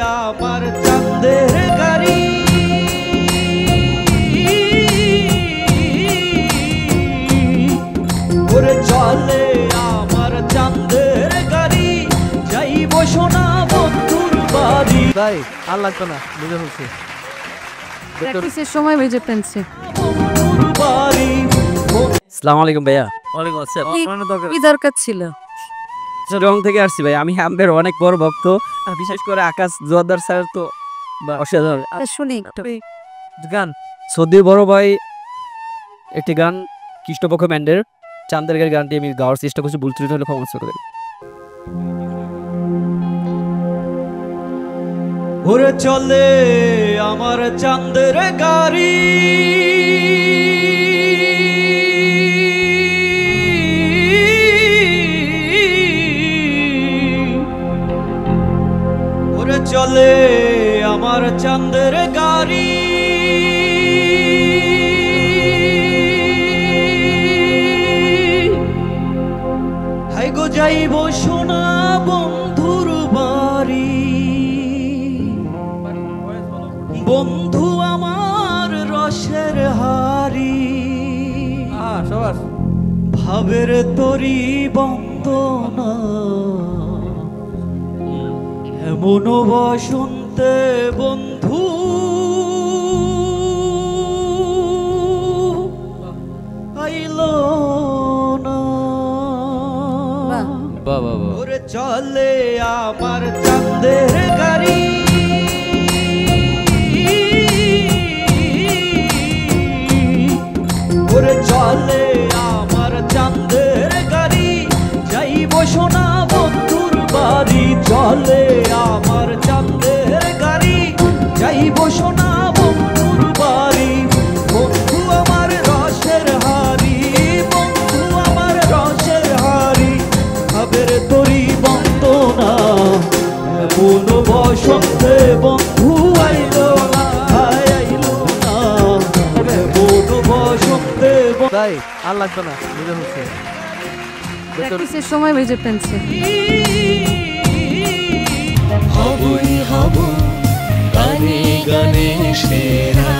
আমার চাঁদের গাড়ি ওরে চলে আমার চাঁদের গাড়ি যাইব সোনা বন্ধুর বাড়ি। ভাই আর লাগতো না, বুঝে ফেলছি। প্র্যাকটিসের সময় বেজে ফেলছে। আসসালামু আলাইকুম ভাইয়া। ওয়ালাইকুম আসসালাম। কি দরকার ছিল? রং থেকে আসছি ভাই, আমি আম্বের অনেক বড় ভক্ত, বিশেষ করে আকাশ জোয়ারদার স্যার তো অসাধারণ। শুনি একটু গান সৌদির বড় ভাই একটি গান কৃষ্ণপক্ষ ব্যান্ডের চাঁদের গাড়ি গানটি আমি গাওয়ার চেষ্টা করছি, ভুল ত্রুটি হলে ক্ষমা করবেন। ওরে চলে আমার চাঁদের গাড়ি ওরে চলে আমার চাঁদের গাড়ি হাই গো যাইব সোনা বন্ধুর বাড়ি বন্ধু আমার রসের হারি ভাবের তরি বন্দনা এমন বসন্তে বন্ধু আইল না ওরে চলে আমার চাঁদের গাড়ি ওরে চলে আমার চাঁদের গাড়ি যাইব সোনা বন্ধুর বাড়ি চলে আমার চাঁদের গাড়ি যাইব সোনা বন্ধুর বাড়ি বন্ধু আমার রসের হারি বন্ধু আমার রসের হারি ভাবের তরি বন্দনা এমন বসন্তে বন্ধু আইল না আইল না এমন বসন্তে ভাই আর লাগতো না, বুঝে ফেলছি। প্র্যাকটিসের সময় বেজে ফেলছে। হবই হব গানে গানে সেরা।